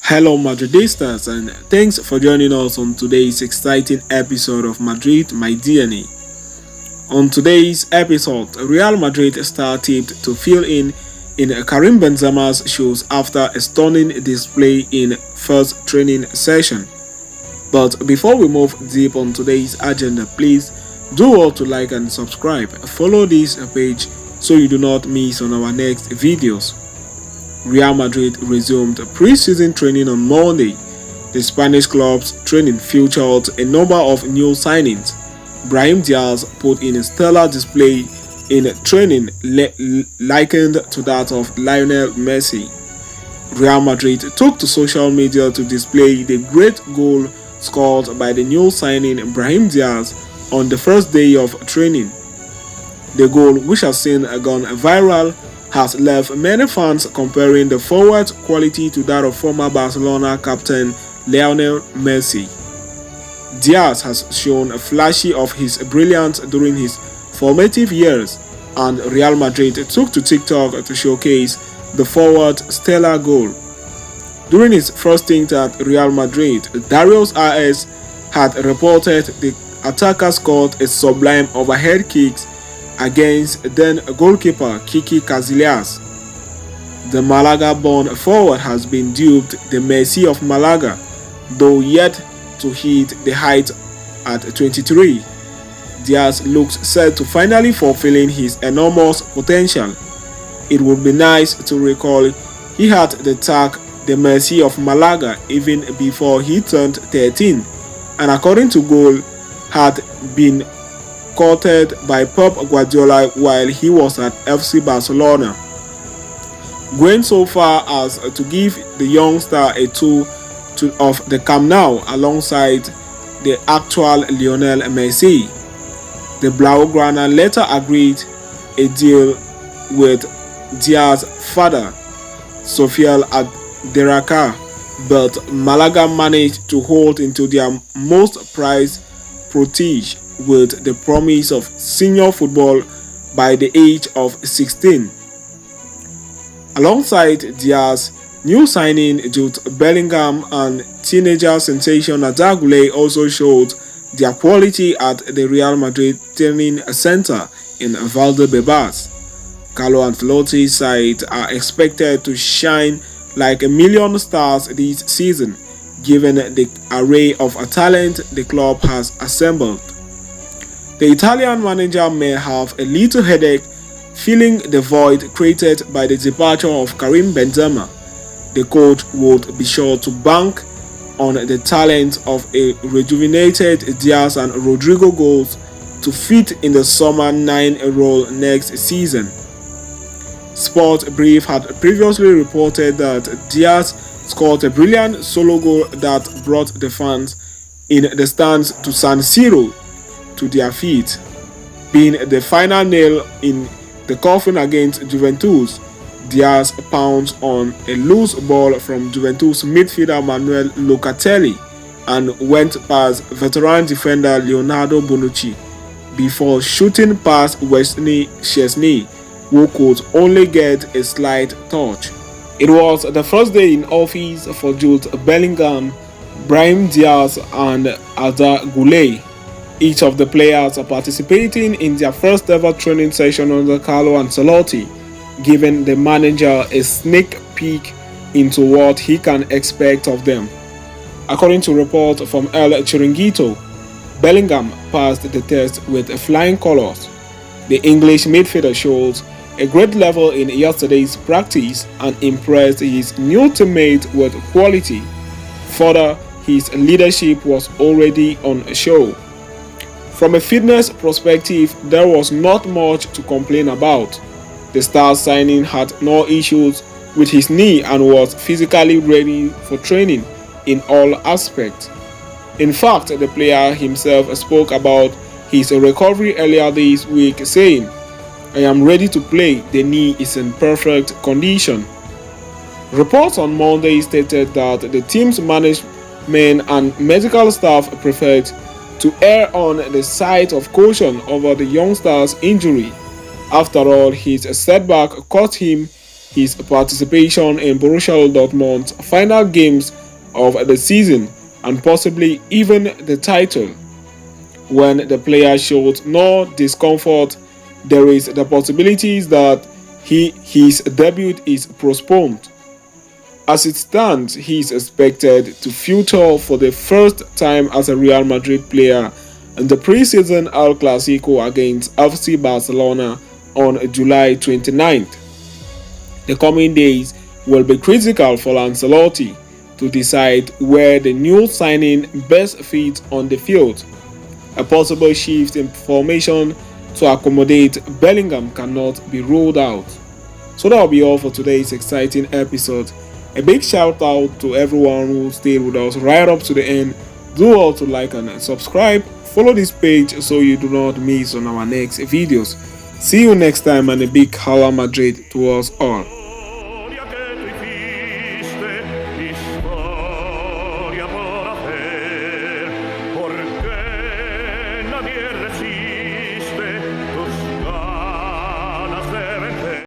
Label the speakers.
Speaker 1: Hello, Madridistas, and thanks for joining us on today's exciting episode of Madrid, My DNA. On today's episode, Real Madrid star tipped to fill in Karim Benzema's shoes after a stunning display in first training session. But before we move deep on today's agenda, please do all to like and subscribe. Follow this page so you do not miss on our next videos. Real Madrid resumed pre-season training on Monday. The Spanish club's training featured a number of new signings. Brahim Diaz put in a stellar display in training likened to that of Lionel Messi. Real Madrid took to social media to display the great goal scored by the new signing Brahim Diaz on the first day of training. The goal, which has since gone viral, has left many fans comparing the forward's quality to that of former Barcelona captain Lionel Messi. Diaz has shown a flashy of his brilliance during his formative years, and Real Madrid took to TikTok to showcase the forward's stellar goal. During his first stint at Real Madrid, Darius R.S. had reported the attacker scored a sublime overhead kick against then goalkeeper Kiki Casillas. The Malaga-born forward has been dubbed the Messi of Malaga, though yet to hit the height at 23. Diaz looks set to finally fulfilling his enormous potential. It would be nice to recall he had the tag the Messi of Malaga even before he turned 13, and according to Goal, had been courted by Pep Guardiola while he was at FC Barcelona, going so far as to give the young star a tour of the Camp Nou alongside the actual Lionel Messi. The Blaugrana later agreed a deal with Diaz's father, Sofiel Aderaka, but Malaga managed to hold into their most prized protege with the promise of senior football by the age of 16. Alongside Diaz, new signing Jude Bellingham and teenager sensation Arda Güler also showed their quality at the Real Madrid training center in Valdebebas. Carlo Ancelotti's side are expected to shine like a million stars this season, given the array of talent the club has assembled. The Italian manager may have a little headache filling the void created by the departure of Karim Benzema. The coach would be sure to bank on the talent of a rejuvenated Diaz and Rodrigo goals to fit in the summer 9 role next season. Sport Brief had previously reported that Diaz scored a brilliant solo goal that brought the fans in the stands to San Siro to their feet, being the final nail in the coffin against Juventus. Diaz pounced on a loose ball from Juventus midfielder Manuel Locatelli and went past veteran defender Leonardo Bonucci before shooting past Wesley Szczesny, who could only get a slight touch. It was the first day in office for Jude Bellingham, Brahim Diaz and Arda Güler. Each of the players are participating in their first ever training session under Carlo Ancelotti, giving the manager a sneak peek into what he can expect of them. According to reports from El Chiringuito, Bellingham passed the test with flying colors. The English midfielder showed a great level in yesterday's practice and impressed his new teammate with quality. Further, his leadership was already on show. From a fitness perspective, there was not much to complain about. The star signing had no issues with his knee and was physically ready for training in all aspects. In fact, the player himself spoke about his recovery earlier this week, saying, "I am ready to play, the knee is in perfect condition." Reports on Monday stated that the team's management and medical staff preferred to err on the side of caution over the youngster's injury. After all, his setback cost him his participation in Borussia Dortmund's final games of the season and possibly even the title. When the player showed no discomfort, there is the possibility that his debut is postponed. As it stands, he is expected to feature for the first time as a Real Madrid player in the pre-season El Clasico against FC Barcelona on July 29th. The coming days will be critical for Ancelotti to decide where the new signing best fits on the field. A possible shift in formation to accommodate Bellingham cannot be ruled out. So that will be all for today's exciting episode. A big shout out to everyone who stayed with us right up to the end. Do also like and subscribe. Follow this page so you do not miss on our next videos. See you next time, and a big Hala Madrid to us all.
Speaker 2: Nadie resiste.